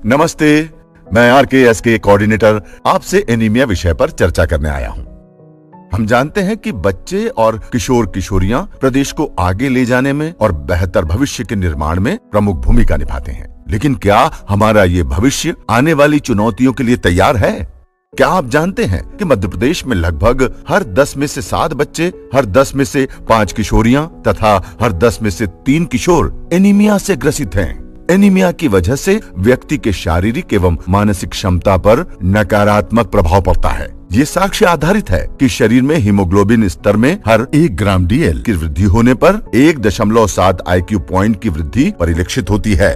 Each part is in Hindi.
नमस्ते, मैं RKS के कोऑर्डिनेटर आपसे एनीमिया विषय पर चर्चा करने आया हूँ। हम जानते हैं कि बच्चे और किशोर किशोरियां प्रदेश को आगे ले जाने में और बेहतर भविष्य के निर्माण में प्रमुख भूमिका निभाते हैं। लेकिन क्या हमारा ये भविष्य आने वाली चुनौतियों के लिए तैयार है? क्या आप जानते हैं कि मध्य प्रदेश में लगभग हर 10 में से 7 बच्चे, हर 10 में से 5 किशोरियां तथा हर 10 में से 3 किशोर एनीमिया से ग्रसित हैं। एनीमिया की वजह से व्यक्ति के शारीरिक एवं मानसिक क्षमता पर नकारात्मक प्रभाव पड़ता है। ये साक्ष्य आधारित है कि शरीर में हीमोग्लोबिन स्तर में हर 1 ग्राम DL की वृद्धि होने पर 1.7 IQ पॉइंट की वृद्धि परिलक्षित होती है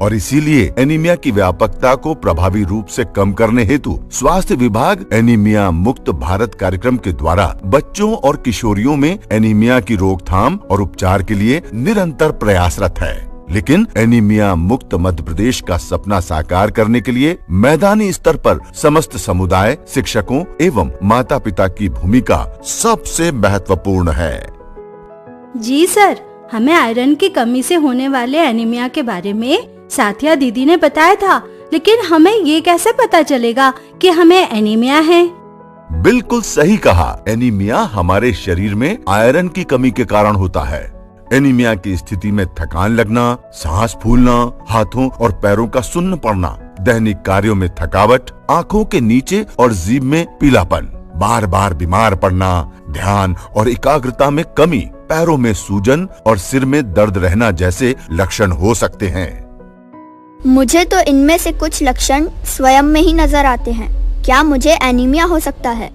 और इसीलिए एनीमिया की व्यापकता को प्रभावी रूप से कम करने हेतु स्वास्थ्य विभाग एनीमिया मुक्त भारत कार्यक्रम के द्वारा बच्चों और किशोरियों में एनीमिया की रोकथाम और उपचार के लिए निरंतर प्रयासरत है। लेकिन एनीमिया मुक्त मध्य प्रदेश का सपना साकार करने के लिए मैदानी स्तर पर समस्त समुदाय, शिक्षकों एवं माता पिता की भूमिका सबसे महत्वपूर्ण है। जी सर, हमें आयरन की कमी से होने वाले एनीमिया के बारे में साथिया दीदी ने बताया था, लेकिन हमें ये कैसे पता चलेगा कि हमें एनीमिया है? बिल्कुल सही कहा। एनीमिया हमारे शरीर में आयरन की कमी के कारण होता है। एनीमिया की स्थिति में थकान लगना, सांस फूलना, हाथों और पैरों का सुन्न पड़ना, दैनिक कार्यों में थकावट, आंखों के नीचे और जीभ में पीलापन, बार बार बीमार पड़ना, ध्यान और एकाग्रता में कमी, पैरों में सूजन और सिर में दर्द रहना जैसे लक्षण हो सकते हैं। मुझे तो इनमें से कुछ लक्षण स्वयं में ही नजर आते हैं। क्या मुझे एनीमिया हो सकता है?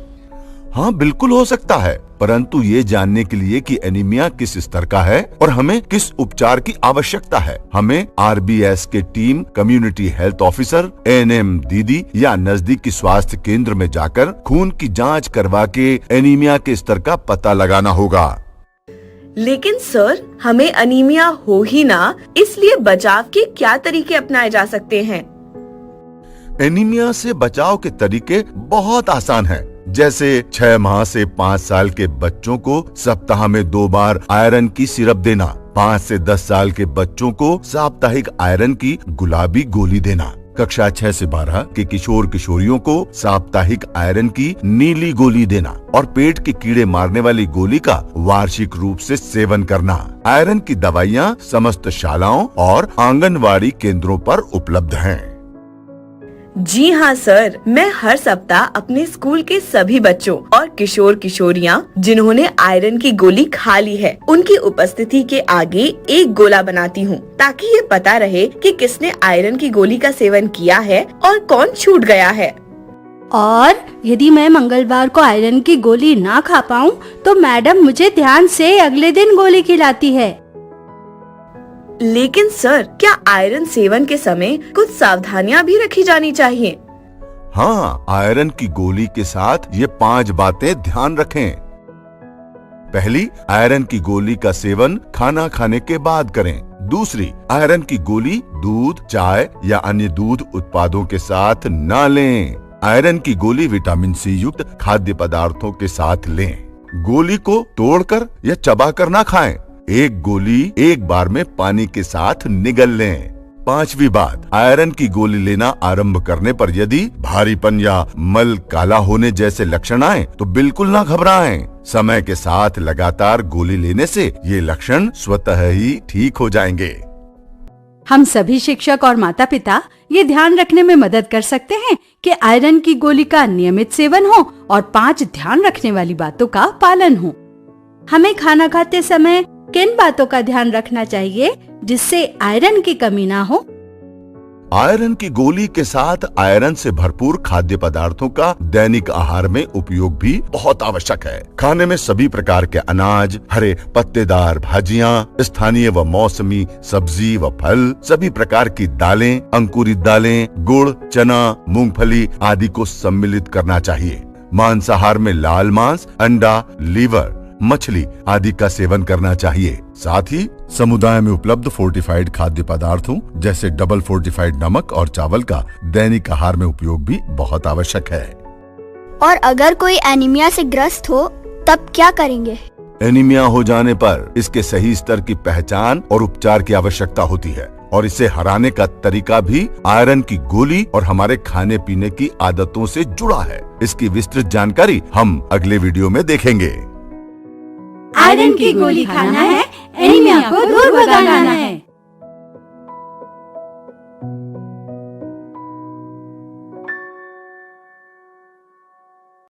हाँ, बिल्कुल हो सकता है, परंतु ये जानने के लिए कि एनीमिया किस स्तर का है और हमें किस उपचार की आवश्यकता है, हमें RBS के team, community health officer, ANM दीदी या नजदीकी स्वास्थ्य केंद्र में जाकर खून की जांच करवा के एनीमिया के स्तर का पता लगाना होगा। लेकिन सर, हमें एनीमिया हो ही ना, इसलिए बचाव के क्या तरीके अपनाए जा सकते हैं? एनीमिया से बचाव के तरीके बहुत आसान हैं। जैसे 6 माह से 5 साल के बच्चों को सप्ताह में 2 बार आयरन की सिरप देना, 5 से 10 साल के बच्चों को साप्ताहिक आयरन की गुलाबी गोली देना, कक्षा 6 से 12 के किशोर किशोरियों को साप्ताहिक आयरन की नीली गोली देना और पेट के कीड़े मारने वाली गोली का वार्षिक रूप से सेवन करना। आयरन की दवाइयाँ समस्त शालाओं और आंगनवाड़ी केंद्रों पर उपलब्ध हैं। जी हाँ सर, मैं हर सप्ताह अपने स्कूल के सभी बच्चों और किशोर किशोरियाँ जिन्होंने आयरन की गोली खा ली है, उनकी उपस्थिति के आगे एक गोला बनाती हूँ ताकि ये पता रहे कि किसने आयरन की गोली का सेवन किया है और कौन छूट गया है। और यदि मैं मंगलवार को आयरन की गोली ना खा पाऊँ तो मैडम मुझे ध्यान से अगले दिन गोली खिलाती है। लेकिन सर, क्या आयरन सेवन के समय कुछ सावधानियां भी रखी जानी चाहिए? हाँ, आयरन की गोली के साथ ये 5 बातें ध्यान रखें। पहली, आयरन की गोली का सेवन खाना खाने के बाद करें। दूसरी, आयरन की गोली दूध, चाय या अन्य दूध उत्पादों के साथ न लें। आयरन की गोली विटामिन C युक्त खाद्य पदार्थों के साथ लें। गोली को तोड़कर या चबाकर ना खाएं। एक गोली एक बार में पानी के साथ निगल लें। 5वीं बात, आयरन की गोली लेना आरंभ करने पर यदि भारीपन या मल काला होने जैसे लक्षण आए तो बिल्कुल ना घबराएं। समय के साथ लगातार गोली लेने से ये लक्षण स्वतः ही ठीक हो जाएंगे। हम सभी शिक्षक और माता पिता ये ध्यान रखने में मदद कर सकते हैं कि आयरन की गोली का नियमित सेवन हो और 5 ध्यान रखने वाली बातों का पालन हो। हमें खाना खाते समय किन बातों का ध्यान रखना चाहिए जिससे आयरन की कमी ना हो? आयरन की गोली के साथ आयरन से भरपूर खाद्य पदार्थों का दैनिक आहार में उपयोग भी बहुत आवश्यक है। खाने में सभी प्रकार के अनाज, हरे पत्तेदार भाजियां, स्थानीय व मौसमी सब्जी व फल, सभी प्रकार की दालें, अंकुरित दालें, गुड़, चना, मूंगफली आदि को सम्मिलित करना चाहिए। मांसाहार में लाल मांस, अंडा, लीवर, मछली आदि का सेवन करना चाहिए। साथ ही समुदाय में उपलब्ध फोर्टिफाइड खाद्य पदार्थों जैसे डबल फोर्टिफाइड नमक और चावल का दैनिक आहार में उपयोग भी बहुत आवश्यक है। और अगर कोई एनीमिया से ग्रस्त हो तब क्या करेंगे? एनीमिया हो जाने पर इसके सही स्तर की पहचान और उपचार की आवश्यकता होती है और इसे हराने का तरीका भी आयरन की गोली और हमारे खाने पीने की आदतों से जुड़ा है। इसकी विस्तृत जानकारी हम अगले वीडियो में देखेंगे। आयरन की गोली खाना है, एनीमिया को दूर भगाना है।